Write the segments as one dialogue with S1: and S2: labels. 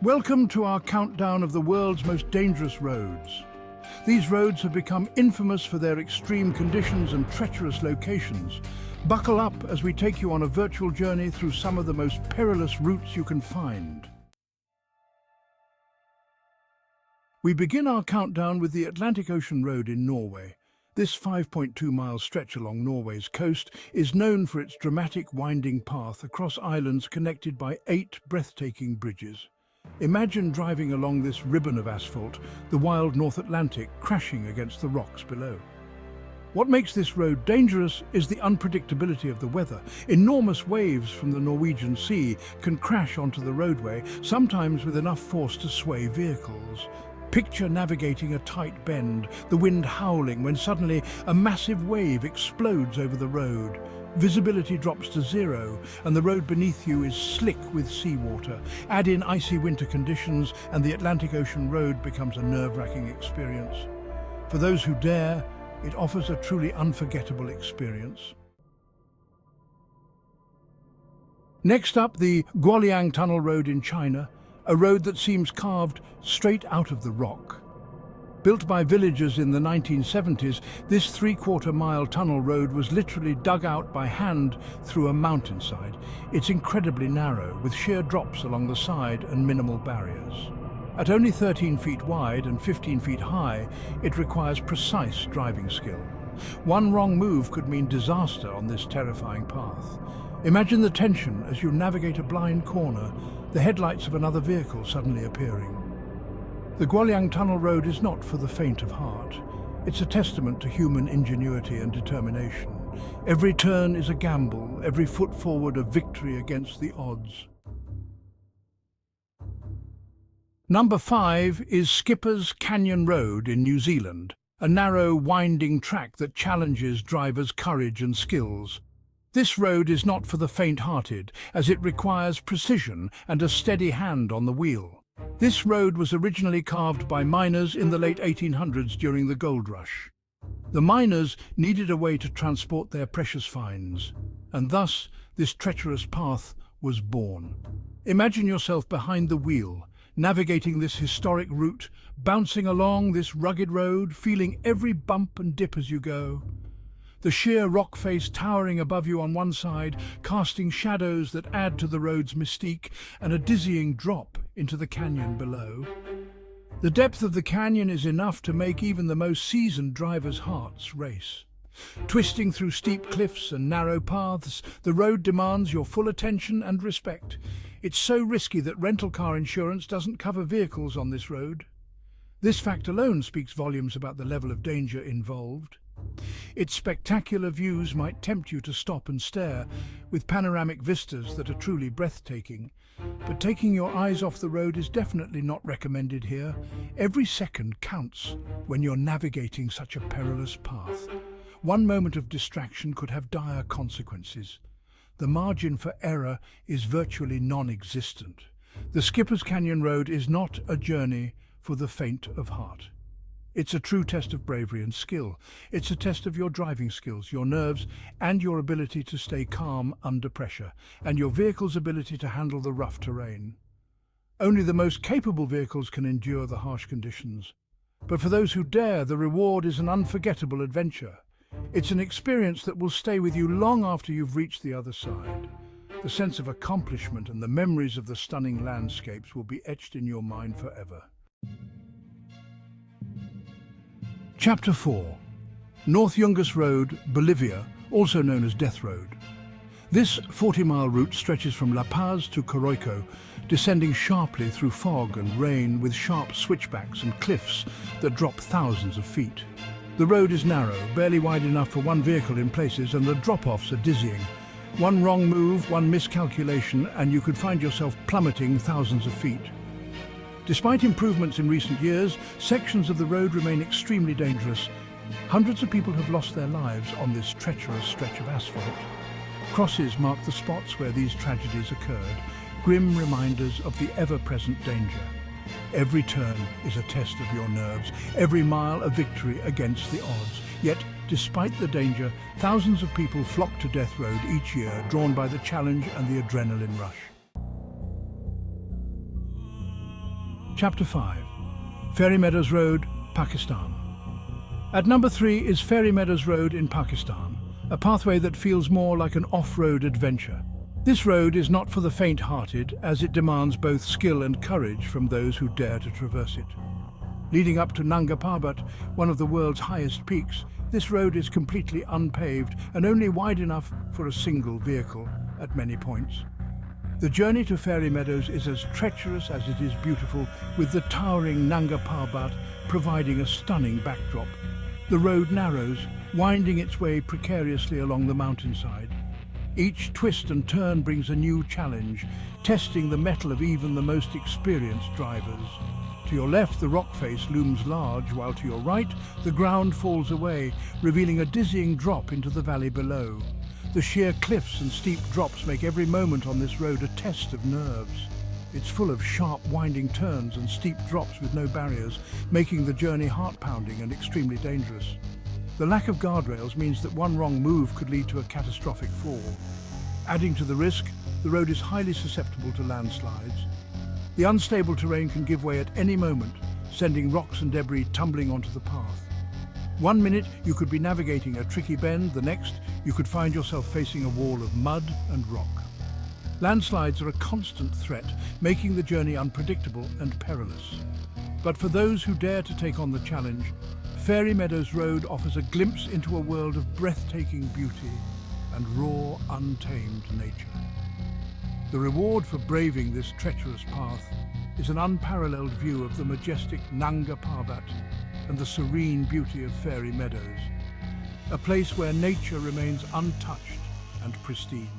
S1: Welcome to our countdown of the world's most dangerous roads. These roads have become infamous for their extreme conditions and treacherous locations. Buckle up as we take you on a virtual journey through some of the most perilous routes you can find. We begin our countdown with the Atlantic Ocean Road in Norway. This 5.2-mile stretch along Norway's coast is known for its dramatic winding path across islands connected by 8 breathtaking bridges. Imagine driving along this ribbon of asphalt, the wild North Atlantic crashing against the rocks below. What makes this road dangerous is the unpredictability of the weather. Enormous waves from the Norwegian Sea can crash onto the roadway, sometimes with enough force to sway vehicles. Picture navigating a tight bend, the wind howling when suddenly a massive wave explodes over the road. Visibility drops to zero and the road beneath you is slick with seawater. Add in icy winter conditions and the Atlantic Ocean Road becomes a nerve-wracking experience. For those who dare, it offers a truly unforgettable experience. Next up, the Guoliang Tunnel Road in China, a road that seems carved straight out of the rock. Built by villagers in the 1970s, this 3/4-mile tunnel road was literally dug out by hand through a mountainside. It's incredibly narrow, with sheer drops along the side and minimal barriers. At only 13 feet wide and 15 feet high, it requires precise driving skill. One wrong move could mean disaster on this terrifying path. Imagine the tension as you navigate a blind corner, the headlights of another vehicle suddenly appearing. The Guoliang Tunnel Road is not for the faint of heart. It's a testament to human ingenuity and determination. Every turn is a gamble, every foot forward a victory against the odds. Number 5 is Skipper's Canyon Road in New Zealand, a narrow, winding track that challenges drivers' courage and skills. This road is not for the faint-hearted, as it requires precision and a steady hand on the wheel. This road was originally carved by miners in the late 1800s during the gold rush. The miners needed a way to transport their precious finds, and thus this treacherous path was born. Imagine yourself behind the wheel, navigating this historic route, bouncing along this rugged road, feeling every bump and dip as you go. The sheer rock face towering above you on one side, casting shadows that add to the road's mystique, and a dizzying drop into the canyon below. The depth of the canyon is enough to make even the most seasoned drivers' hearts race. Twisting through steep cliffs and narrow paths, the road demands your full attention and respect. It's so risky that rental car insurance doesn't cover vehicles on this road. This fact alone speaks volumes about the level of danger involved. Its spectacular views might tempt you to stop and stare, with panoramic vistas that are truly breathtaking. But taking your eyes off the road is definitely not recommended here. Every second counts when you're navigating such a perilous path. One moment of distraction could have dire consequences. The margin for error is virtually non-existent. The Skipper's Canyon Road is not a journey for the faint of heart. It's a true test of bravery and skill. It's a test of your driving skills, your nerves, and your ability to stay calm under pressure, and your vehicle's ability to handle the rough terrain. Only the most capable vehicles can endure the harsh conditions. But for those who dare, the reward is an unforgettable adventure. It's an experience that will stay with you long after you've reached the other side. The sense of accomplishment and the memories of the stunning landscapes will be etched in your mind forever. Chapter 4. North Yungas Road, Bolivia, also known as Death Road. This 40-mile route stretches from La Paz to Coroico, descending sharply through fog and rain with sharp switchbacks and cliffs that drop thousands of feet. The road is narrow, barely wide enough for one vehicle in places, and the drop-offs are dizzying. One wrong move, one miscalculation, and you could find yourself plummeting thousands of feet. Despite improvements in recent years, sections of the road remain extremely dangerous. Hundreds of people have lost their lives on this treacherous stretch of asphalt. Crosses mark the spots where these tragedies occurred, grim reminders of the ever-present danger. Every turn is a test of your nerves, every mile a victory against the odds. Yet, despite the danger, thousands of people flock to Death Road each year, drawn by the challenge and the adrenaline rush. Chapter 5. Fairy Meadows Road, Pakistan. At number 3 is Fairy Meadows Road in Pakistan, a pathway that feels more like an off-road adventure. This road is not for the faint-hearted, as it demands both skill and courage from those who dare to traverse it. Leading up to Nanga Parbat, one of the world's highest peaks, this road is completely unpaved and only wide enough for a single vehicle at many points. The journey to Fairy Meadows is as treacherous as it is beautiful, with the towering Nanga Parbat providing a stunning backdrop. The road narrows, winding its way precariously along the mountainside. Each twist and turn brings a new challenge, testing the mettle of even the most experienced drivers. To your left, the rock face looms large, while to your right, the ground falls away, revealing a dizzying drop into the valley below. The sheer cliffs and steep drops make every moment on this road a test of nerves. It's full of sharp, winding turns and steep drops with no barriers, making the journey heart-pounding and extremely dangerous. The lack of guardrails means that one wrong move could lead to a catastrophic fall. Adding to the risk, the road is highly susceptible to landslides. The unstable terrain can give way at any moment, sending rocks and debris tumbling onto the path. One minute you could be navigating a tricky bend, the next you could find yourself facing a wall of mud and rock. Landslides are a constant threat, making the journey unpredictable and perilous. But for those who dare to take on the challenge, Fairy Meadows Road offers a glimpse into a world of breathtaking beauty and raw, untamed nature. The reward for braving this treacherous path is an unparalleled view of the majestic Nanga Parbat and the serene beauty of Fairy Meadows, a place where nature remains untouched and pristine.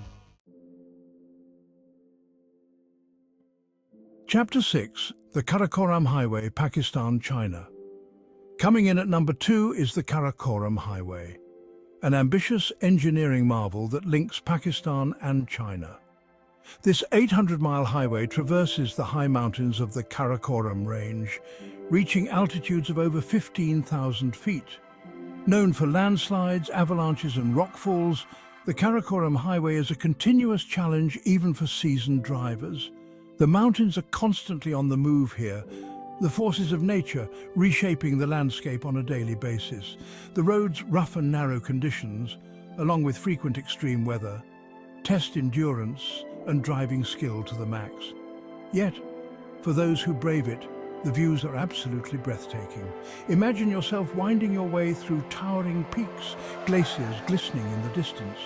S1: Chapter 6. The Karakoram Highway, Pakistan, China. Coming in at number 2 is the Karakoram Highway, an ambitious engineering marvel that links Pakistan and China. This 800-mile highway traverses the high mountains of the Karakoram Range, reaching altitudes of over 15,000 feet. Known for landslides, avalanches and rockfalls, the Karakoram Highway is a continuous challenge even for seasoned drivers. The mountains are constantly on the move here, the forces of nature reshaping the landscape on a daily basis. The road's rough and narrow conditions, along with frequent extreme weather, test endurance and driving skill to the max. Yet, for those who brave it, the views are absolutely breathtaking. Imagine yourself winding your way through towering peaks, glaciers glistening in the distance.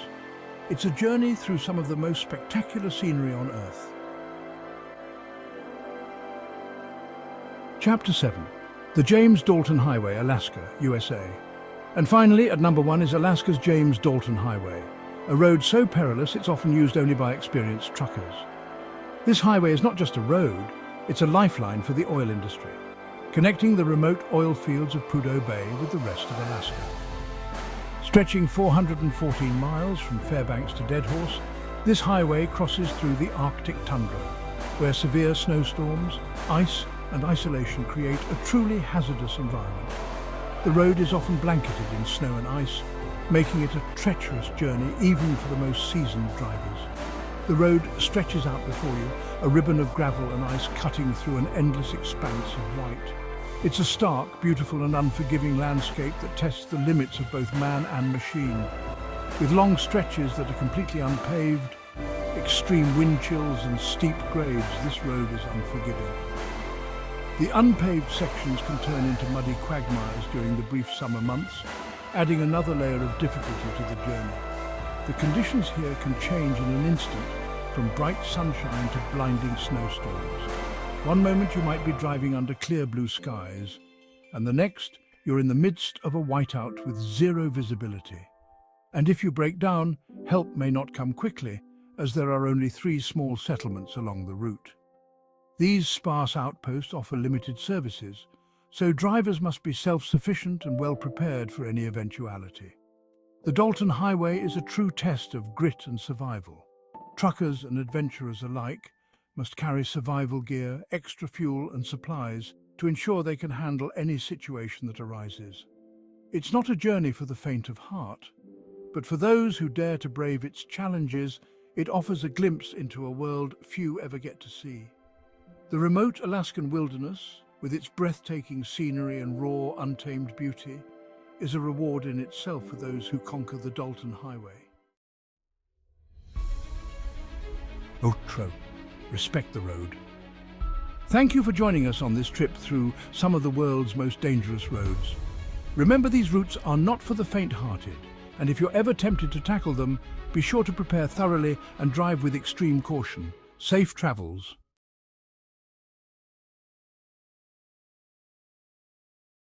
S1: It's a journey through some of the most spectacular scenery on Earth. Chapter 7. The James Dalton Highway, Alaska, USA. And finally, at number 1 is Alaska's James Dalton Highway, a road so perilous it's often used only by experienced truckers. This highway is not just a road, it's a lifeline for the oil industry, connecting the remote oil fields of Prudhoe Bay with the rest of Alaska. Stretching 414 miles from Fairbanks to Deadhorse, this highway crosses through the Arctic tundra, where severe snowstorms, ice and isolation create a truly hazardous environment. The road is often blanketed in snow and ice, making it a treacherous journey even for the most seasoned drivers. The road stretches out before you, a ribbon of gravel and ice cutting through an endless expanse of white. It's a stark, beautiful and unforgiving landscape that tests the limits of both man and machine. With long stretches that are completely unpaved, extreme wind chills and steep grades, this road is unforgiving. The unpaved sections can turn into muddy quagmires during the brief summer months, adding another layer of difficulty to the journey. The conditions here can change in an instant, from bright sunshine to blinding snowstorms. One moment you might be driving under clear blue skies, and the next you're in the midst of a whiteout with zero visibility. And if you break down, help may not come quickly, as there are only 3 small settlements along the route. These sparse outposts offer limited services, so drivers must be self-sufficient and well prepared for any eventuality. The Dalton Highway is a true test of grit and survival. Truckers and adventurers alike must carry survival gear, extra fuel and supplies to ensure they can handle any situation that arises. It's not a journey for the faint of heart, but for those who dare to brave its challenges, it offers a glimpse into a world few ever get to see. The remote Alaskan wilderness, with its breathtaking scenery and raw, untamed beauty, is a reward in itself for those who conquer the Dalton Highway. Outro. Respect the road. Thank you for joining us on this trip through some of the world's most dangerous roads. Remember, these routes are not for the faint-hearted, and if you're ever tempted to tackle them, be sure to prepare thoroughly and drive with extreme caution. Safe travels.